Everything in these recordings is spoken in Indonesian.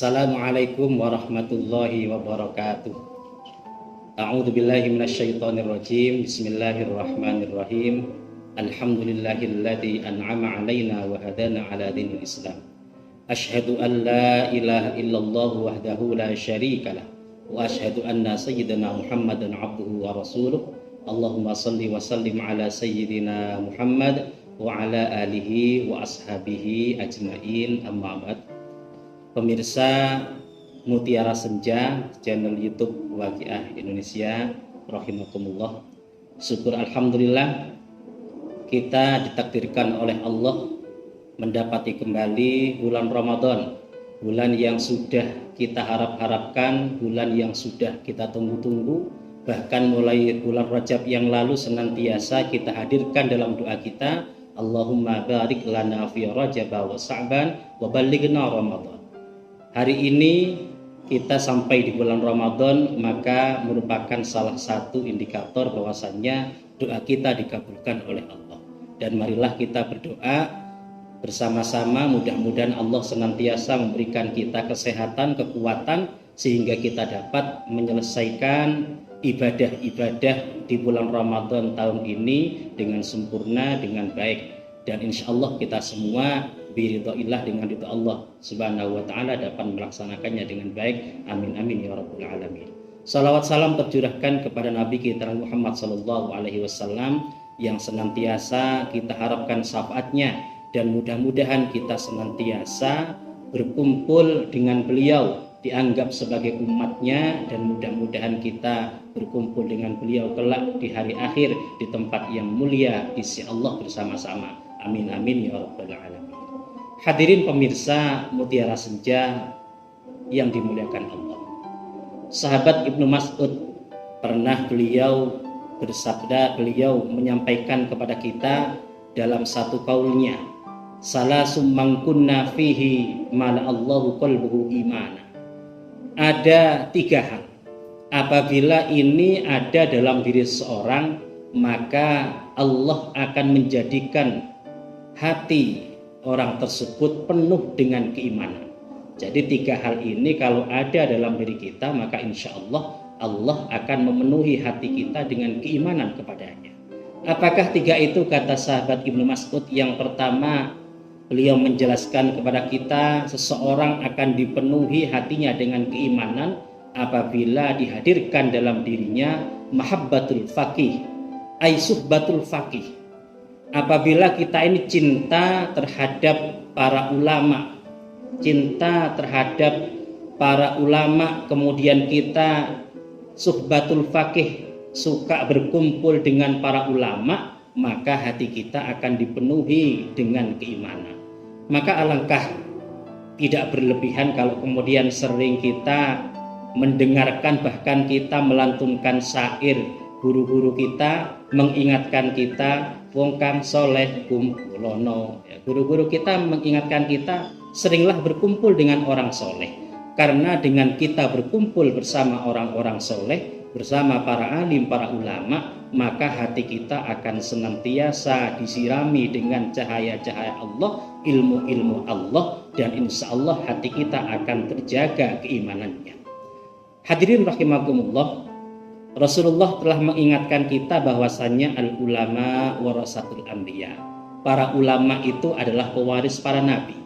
Assalamualaikum warahmatullahi wabarakatuh. A'udzu billahi minasyaitonir rajim. Bismillahirrahmanirrahim. Alhamdulillahilladzi an'ama 'alaina wa hadana 'ala dinil Islam. Asyhadu an la ilaha illallah wahdahu la syarikalah wa asyhadu anna sayyidina Muhammadan 'abduhu wa rasuluh. Allahumma shalli wa sallim 'ala sayyidina Muhammad wa 'ala alihi wa ashabihi ajmain, amma ba'd. Pemirsa Mutiara Senja, channel YouTube Waqiah Indonesia, rahimakumullah. Syukur alhamdulillah kita ditakdirkan oleh Allah mendapati kembali bulan Ramadan, bulan yang sudah kita harap-harapkan, bulan yang sudah kita tunggu-tunggu. Bahkan mulai bulan Rajab yang lalu senantiasa kita hadirkan dalam doa kita, Allahumma barik lana fi Rajab wa Sa'ban wa ballighna Ramadan. Hari ini kita sampai di bulan Ramadan, maka merupakan salah satu indikator bahwasannya doa kita dikabulkan oleh Allah. Dan marilah kita berdoa bersama-sama, mudah-mudahan Allah senantiasa memberikan kita kesehatan, kekuatan, sehingga kita dapat menyelesaikan ibadah-ibadah di bulan Ramadan tahun ini dengan sempurna, dengan baik. Dan insya Allah kita semua biridhoillah, dengan ridho Allah subhanahu wa ta'ala dapat melaksanakannya dengan baik. Amin amin ya rabbul alamin. Salawat salam tercurahkan kepada Nabi kita Muhammad sallallahu alaihi wasallam yang senantiasa kita harapkan syafaatnya, dan mudah-mudahan kita senantiasa berkumpul dengan beliau, dianggap sebagai umatnya, dan mudah-mudahan kita berkumpul dengan beliau kelak di hari akhir di tempat yang mulia di sisi Allah bersama-sama. Amin amin ya rabbal alamin. Hadirin pemirsa Mutiara Senja yang dimuliakan Allah, sahabat Ibnu Mas'ud pernah beliau bersabda, beliau menyampaikan kepada kita dalam satu kaulnya, salasum mangkunna fihi mala Allahu qalbuhu imana. Ada tiga hal, apabila ini ada dalam diri seorang, maka Allah akan menjadikan hati orang tersebut penuh dengan keimanan. Jadi tiga hal ini kalau ada dalam diri kita, maka insya Allah Allah akan memenuhi hati kita dengan keimanan kepadanya. Apakah tiga itu? Kata sahabat Ibnu Mas'ud, yang pertama beliau menjelaskan kepada kita, seseorang akan dipenuhi hatinya dengan keimanan apabila dihadirkan dalam dirinya mahabbatul faqih, ay suhbatul faqih. Apabila kita ini cinta terhadap para ulama, cinta terhadap para ulama, kemudian kita suhbatul faqih, suka berkumpul dengan para ulama, maka hati kita akan dipenuhi dengan keimanan. Maka alangkah tidak berlebihan kalau kemudian sering kita mendengarkan, bahkan kita melantunkan syair guru-guru kita mengingatkan kita, wong kang soleh kumpulono. Guru-guru kita mengingatkan kita, seringlah berkumpul dengan orang soleh. Karena dengan kita berkumpul bersama orang-orang soleh, bersama para alim, para ulama, maka hati kita akan senantiasa disirami dengan cahaya-cahaya Allah, ilmu-ilmu Allah, dan insya Allah hati kita akan terjaga keimanannya. Hadirin rahimakumullah, Rasulullah telah mengingatkan kita bahwasannya al-ulama warasatul anbiya. Para ulama itu adalah pewaris para nabi.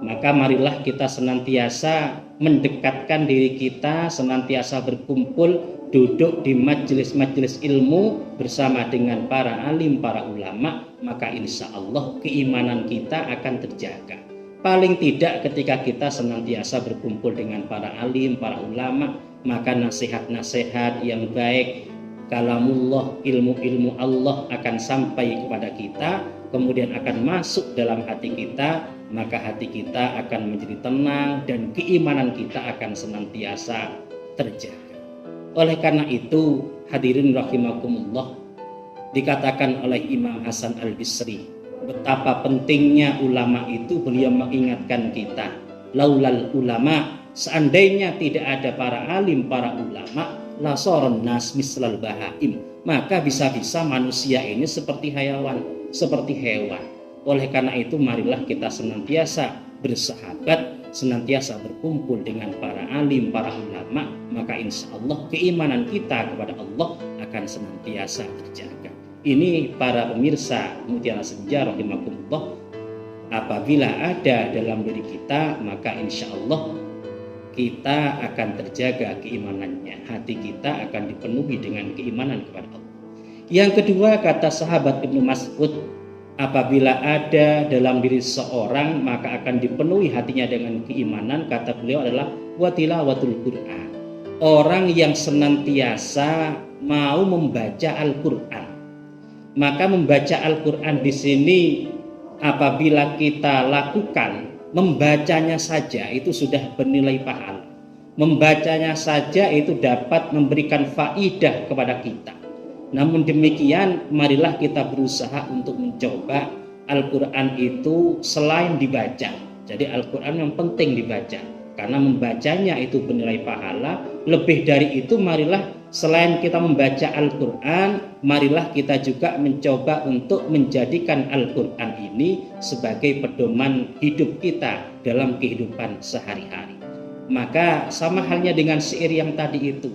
Maka marilah kita senantiasa mendekatkan diri kita, senantiasa berkumpul, duduk di majelis-majelis ilmu bersama dengan para alim, para ulama, maka insya Allah keimanan kita akan terjaga. Paling tidak ketika kita senantiasa berkumpul dengan para alim, para ulama, maka nasihat-nasihat yang baik, kalamullah, ilmu-ilmu Allah akan sampai kepada kita, kemudian akan masuk dalam hati kita, maka hati kita akan menjadi tenang dan keimanan kita akan senantiasa terjaga. Oleh karena itu, hadirin rahimakumullah, dikatakan oleh Imam Hasan Al-Bisri, betapa pentingnya ulama itu. Beliau mengingatkan kita, laulal ulama, seandainya tidak ada para alim, para ulama, la soron nas mislal bahaim, maka bisa-bisa manusia ini seperti hayawan, seperti hewan. Oleh karena itu marilah kita senantiasa bersahabat, senantiasa berkumpul dengan para alim, para ulama, maka insya Allah keimanan kita kepada Allah akan senantiasa terjaga. Ini para pemirsa Mutiara Senja rahimakumullah, apabila ada dalam diri kita, maka insya Allah kita akan terjaga keimanannya. Hati kita akan dipenuhi dengan keimanan kepada Allah. Yang kedua, kata sahabat Ibnu Mas'ud, apabila ada dalam diri seorang maka akan dipenuhi hatinya dengan keimanan. Kata beliau adalah watilawatul Quran. Orang yang senantiasa mau membaca Al-Quran. Maka membaca Al-Quran di sini apabila kita lakukan, membacanya saja itu sudah bernilai pahala. Membacanya saja itu dapat memberikan faidah kepada kita. Namun demikian, marilah kita berusaha untuk mencoba Al-Quran itu selain dibaca. Jadi Al-Quran yang penting dibaca, karena membacanya itu bernilai pahala. Lebih dari itu, marilah selain kita membaca Al-Quran, marilah kita juga mencoba untuk menjadikan Al-Quran ini sebagai pedoman hidup kita dalam kehidupan sehari-hari. Maka sama halnya dengan syair yang tadi itu,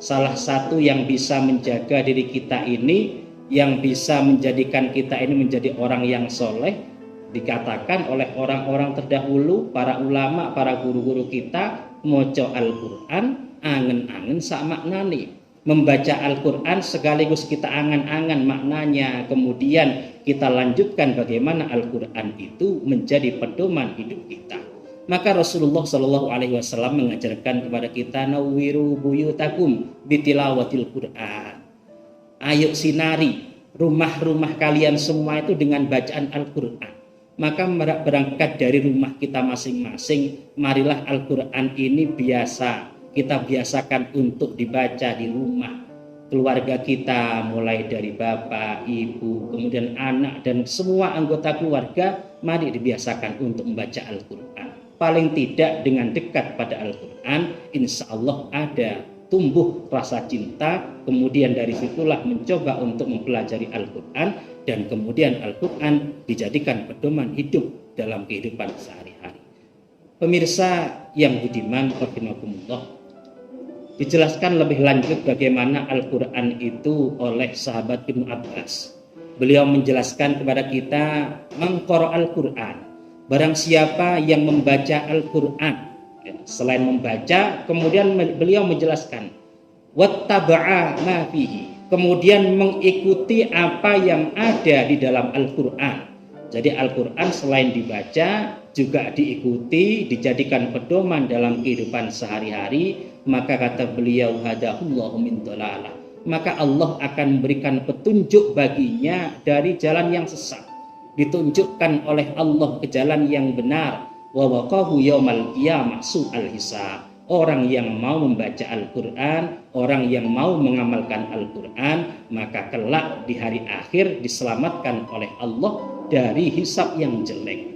salah satu yang bisa menjaga diri kita ini, yang bisa menjadikan kita ini menjadi orang yang soleh, dikatakan oleh orang-orang terdahulu, para ulama, para guru-guru kita, moco Al-Quran angen-angen sak maknani. Membaca Al-Quran sekaligus kita angan-angan maknanya, kemudian kita lanjutkan bagaimana Al-Quran itu menjadi pedoman hidup kita. Maka Rasulullah Shallallahu Alaihi Wasallam mengajarkan kepada kita, nawwiru buyutakum bitilawatil Quran. Ayo sinari rumah-rumah kalian semua itu dengan bacaan Al-Quran. Maka berangkat dari rumah kita masing-masing, marilah Al-Quran ini kita biasakan untuk dibaca di rumah keluarga kita, mulai dari bapak, ibu, kemudian anak dan semua anggota keluarga. Mari dibiasakan untuk membaca Al-Quran. Paling tidak dengan dekat pada Al-Quran, insya Allah ada tumbuh rasa cinta, kemudian dari situlah mencoba untuk mempelajari Al-Quran, dan kemudian Al-Quran dijadikan pedoman hidup dalam kehidupan sehari-hari. Pemirsa yang budiman rahimakumullah, dijelaskan lebih lanjut bagaimana Al-Quran itu oleh sahabat Ibnu Abbas. Beliau menjelaskan kepada kita, mangqara Al-Quran, barang siapa yang membaca Al-Quran, selain membaca, kemudian beliau menjelaskan wattaba'a ma fihi, kemudian mengikuti apa yang ada di dalam Al-Quran. Jadi Al-Quran selain dibaca juga diikuti, dijadikan pedoman dalam kehidupan sehari-hari. Maka kata beliau, hadahullahu min dhalalah, maka Allah akan memberikan petunjuk baginya dari jalan yang sesat, ditunjukkan oleh Allah ke jalan yang benar. Wa waqahu yaumal qiyamah su'al hisab. Orang yang mau membaca Al-Quran, orang yang mau mengamalkan Al-Quran, maka kelak di hari akhir diselamatkan oleh Allah dari hisab yang jelek.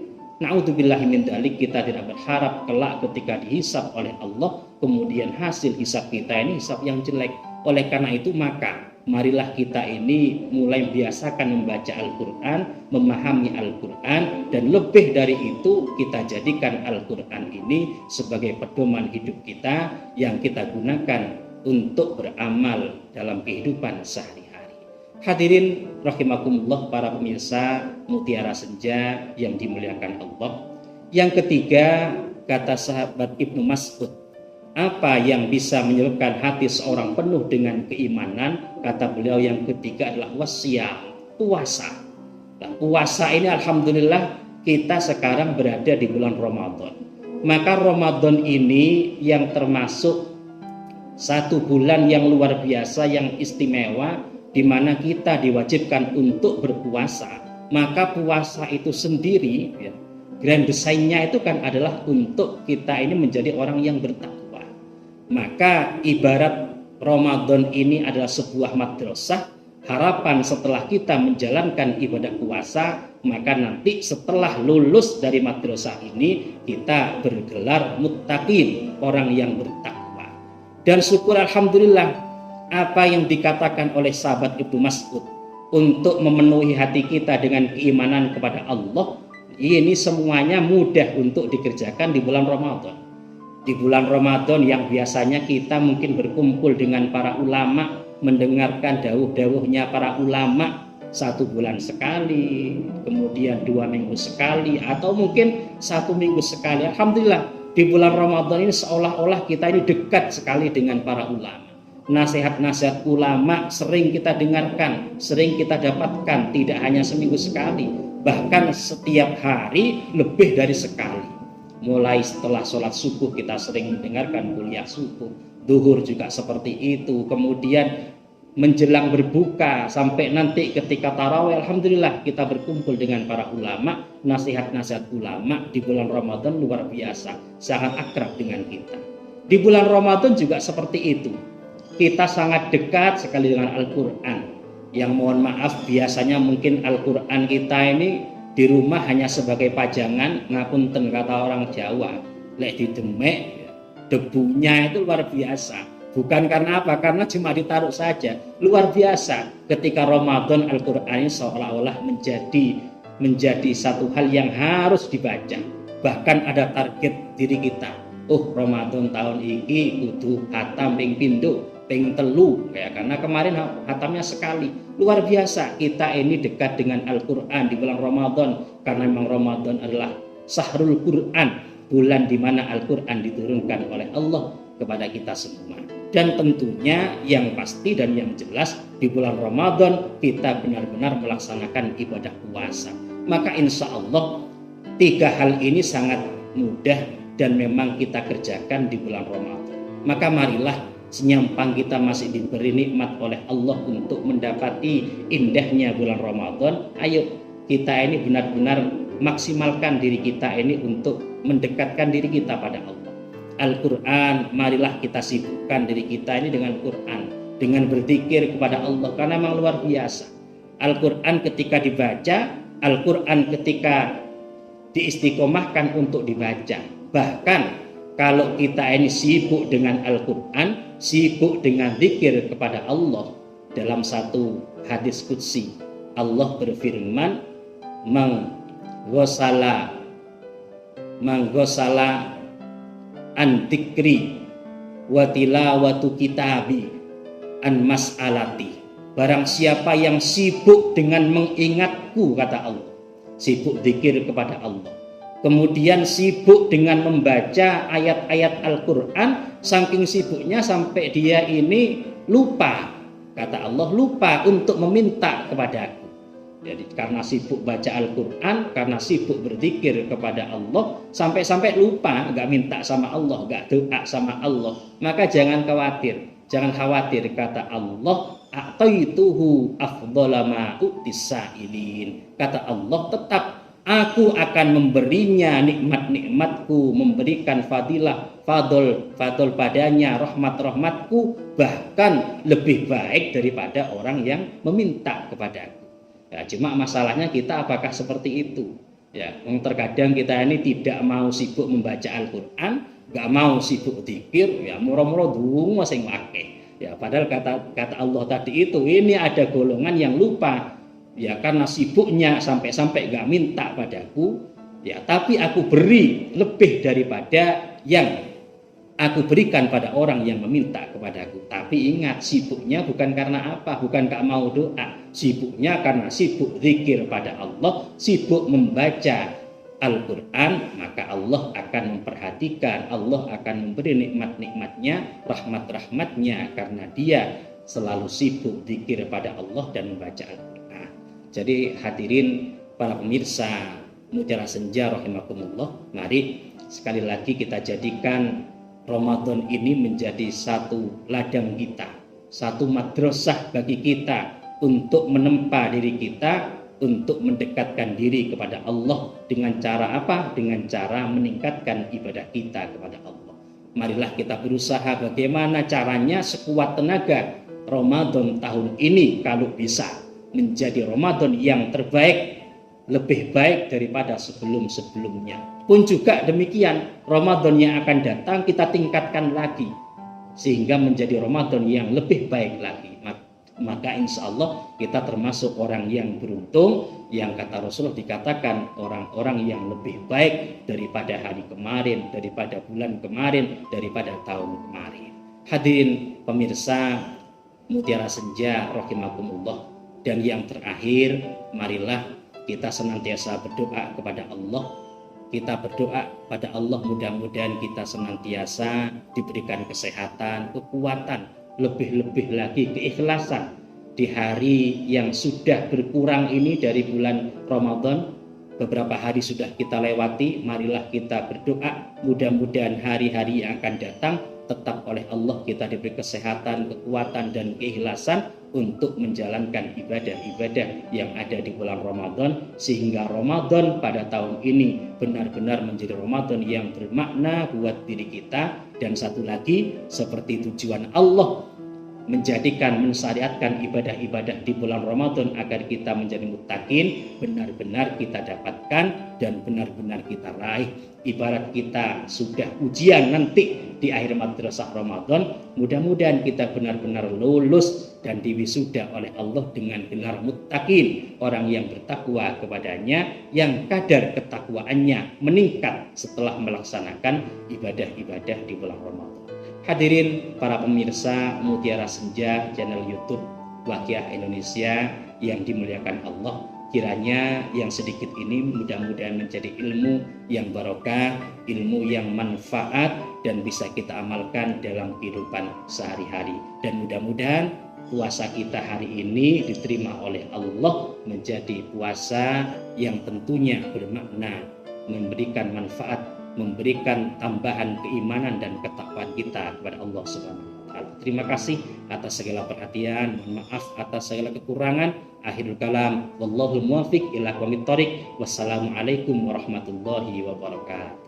Na'udzubillahi min dzalik, kita tidak berharap kelak ketika dihisab oleh Allah, kemudian hasil hisab kita ini hisab yang jelek. Oleh karena itu, maka marilah kita ini mulai biasakan membaca Al-Quran, memahami Al-Quran, dan lebih dari itu kita jadikan Al-Quran ini sebagai pedoman hidup kita yang kita gunakan untuk beramal dalam kehidupan sehari-hari. Hadirin rahimakumullah, para pemirsa Mutiara Senja yang dimuliakan Allah. Yang ketiga, kata sahabat Ibnu Mas'ud, apa yang bisa menyebabkan hati seorang penuh dengan keimanan? Kata beliau, yang ketiga adalah wasyam, puasa. Nah, puasa ini alhamdulillah kita sekarang berada di bulan Ramadan. Maka Ramadan ini yang termasuk satu bulan yang luar biasa, yang istimewa, di mana kita diwajibkan untuk berpuasa. Maka puasa itu sendiri, grand desainnya itu kan adalah untuk kita ini menjadi orang yang bertakwa. Maka ibarat Ramadan ini adalah sebuah madrasah. Harapan setelah kita menjalankan ibadah puasa, maka nanti setelah lulus dari madrasah ini kita bergelar muttaqin, orang yang bertakwa. Dan syukur alhamdulillah, apa yang dikatakan oleh sahabat Ibnu Mas'ud untuk memenuhi hati kita dengan keimanan kepada Allah, Ini semuanya mudah untuk dikerjakan di bulan Ramadan. Di bulan Ramadan yang biasanya kita mungkin berkumpul dengan para ulama, mendengarkan dawuh-dawuhnya para ulama 1 bulan sekali, kemudian 2 minggu sekali, atau mungkin 1 minggu sekali. Alhamdulillah di bulan Ramadan ini seolah-olah kita ini dekat sekali dengan para ulama. Nasihat-nasihat ulama sering kita dengarkan, sering kita dapatkan, tidak hanya seminggu sekali, bahkan setiap hari lebih dari sekali. Mulai setelah sholat subuh kita sering mendengarkan kuliah subuh, duhur juga seperti itu, kemudian menjelang berbuka sampai nanti ketika tarawih, alhamdulillah kita berkumpul dengan para ulama. Nasihat-nasihat ulama di bulan Ramadan luar biasa, sangat akrab dengan kita. Di bulan Ramadan juga seperti itu, kita sangat dekat sekali dengan Al-Quran. Yang mohon maaf biasanya mungkin Al-Quran kita ini di rumah hanya sebagai pajangan, ngapunten kata orang Jawa, lek didemek debunya itu luar biasa. Bukan karena apa, karena cuma ditaruh saja. Luar biasa ketika Ramadan Al-Quran ini seolah-olah menjadi satu hal yang harus dibaca. Bahkan ada target diri kita. Ramadan tahun ini kudu hatam ping pindho, ping telu ya, karena kemarin hatamnya sekali. Luar biasa kita ini dekat dengan Al-Quran di bulan Ramadan, karena memang Ramadan adalah Syahrul Quran, bulan di mana Al-Quran diturunkan oleh Allah kepada kita semua. Dan tentunya yang pasti dan yang jelas di bulan Ramadan kita benar-benar melaksanakan ibadah puasa. Maka insya Allah 3 hal ini sangat mudah dan memang kita kerjakan di bulan Ramadan. Maka marilah senyampang kita masih diberi nikmat oleh Allah untuk mendapati indahnya bulan Ramadan, ayo kita ini benar-benar maksimalkan diri kita ini untuk mendekatkan diri kita pada Allah. Al-Quran, marilah kita sibukkan diri kita ini dengan Quran, dengan berzikir kepada Allah, karena memang luar biasa. Al-Quran ketika dibaca, Al-Quran ketika diistiqomahkan untuk dibaca. Bahkan kalau kita ini sibuk dengan Al-Quran, sibuk dengan zikir kepada Allah, dalam satu hadis qudsi Allah berfirman, Manggosala an dzikri wa tilawatu kitabi an mas'alati. Barang siapa yang sibuk dengan mengingatku, kata Allah, sibuk zikir kepada Allah, kemudian sibuk dengan membaca ayat-ayat Al-Quran, saking sibuknya sampai dia ini lupa, kata Allah, lupa untuk meminta kepadaku. Jadi karena sibuk baca Al-Quran, karena sibuk berzikir kepada Allah, sampai-sampai lupa, nggak minta sama Allah, nggak doa sama Allah. Maka jangan khawatir, kata Allah, a'taituhu afdhala ma utisailin. Kata Allah, tetap aku akan memberinya nikmat-nikmatku, memberikan fadl padanya, rahmatku, bahkan lebih baik daripada orang yang meminta kepadaku. Ya, cuma masalahnya kita apakah seperti itu? Ya, terkadang kita ini tidak mau sibuk membaca Al-Quran, nggak mau sibuk zikir, ya muro-muro dungu sing akeh. Ya, padahal kata Allah tadi itu, ini ada golongan yang lupa. Ya, karena sibuknya sampai-sampai nggak minta padaku, ya tapi aku beri lebih daripada yang aku berikan pada orang yang meminta kepadaku. Tapi ingat, sibuknya bukan karena apa, bukan gak mau doa, sibuknya karena sibuk zikir pada Allah, sibuk membaca Al-Quran. Maka Allah akan memperhatikan, Allah akan memberi nikmat-nikmatnya, rahmat-rahmatnya, karena dia selalu sibuk zikir pada Allah dan membaca Al-Quran. Jadi hadirin para pemirsa Mutiara Senja rahimakumullah, mari sekali lagi kita jadikan Ramadan ini menjadi satu ladang kita, satu madrasah bagi kita untuk menempa diri kita, untuk mendekatkan diri kepada Allah. Dengan cara apa? Dengan cara meningkatkan ibadah kita kepada Allah. Marilah kita berusaha bagaimana caranya sekuat tenaga Ramadan tahun ini kalau bisa menjadi Ramadan yang terbaik, lebih baik daripada sebelum-sebelumnya. Pun juga demikian, Ramadan yang akan datang kita tingkatkan lagi sehingga menjadi Ramadan yang lebih baik lagi. maka insya Allah kita termasuk orang yang beruntung, yang kata Rasulullah dikatakan orang-orang yang lebih baik daripada hari kemarin, daripada bulan kemarin, daripada tahun kemarin. Hadirin pemirsa Mutiara Senja rahimakumullah. Dan yang terakhir, marilah kita senantiasa berdoa kepada Allah. Kita berdoa pada Allah, mudah-mudahan kita senantiasa diberikan kesehatan, kekuatan, lebih-lebih lagi keikhlasan di hari yang sudah berkurang ini dari bulan Ramadan. Beberapa hari sudah kita lewati, marilah kita berdoa mudah-mudahan hari-hari yang akan datang tetap oleh Allah kita diberi kesehatan, kekuatan, dan keikhlasan untuk menjalankan ibadah-ibadah yang ada di bulan Ramadan, sehingga Ramadan pada tahun ini benar-benar menjadi Ramadan yang bermakna buat diri kita. Dan satu lagi, seperti tujuan Allah menjadikan, mensyariatkan ibadah-ibadah di bulan Ramadan agar kita menjadi muttaqin, benar-benar kita dapatkan dan benar-benar kita raih. Ibarat kita sudah ujian nanti di akhir madrasah Ramadan, mudah-mudahan kita benar-benar lulus dan diwisuda oleh Allah dengan gelar muttaqin, orang yang bertakwa kepadanya, yang kadar ketakwaannya meningkat setelah melaksanakan ibadah-ibadah di bulan Ramadan. Hadirin para pemirsa Mutiara Senja channel YouTube Waqiah Indonesia yang dimuliakan Allah, kiranya yang sedikit ini mudah-mudahan menjadi ilmu yang barokah, ilmu yang manfaat dan bisa kita amalkan dalam kehidupan sehari-hari. Dan mudah-mudahan puasa kita hari ini diterima oleh Allah menjadi puasa yang tentunya bermakna, memberikan manfaat, memberikan tambahan keimanan dan ketakwaan kita kepada Allah Subhanahu wa taala. Terima kasih atas segala perhatian, mohon maaf atas segala kekurangan. Akhirul kalam, wallahul muwaffiq ila aqwamit thoriq. Wassalamualaikum warahmatullahi wabarakatuh.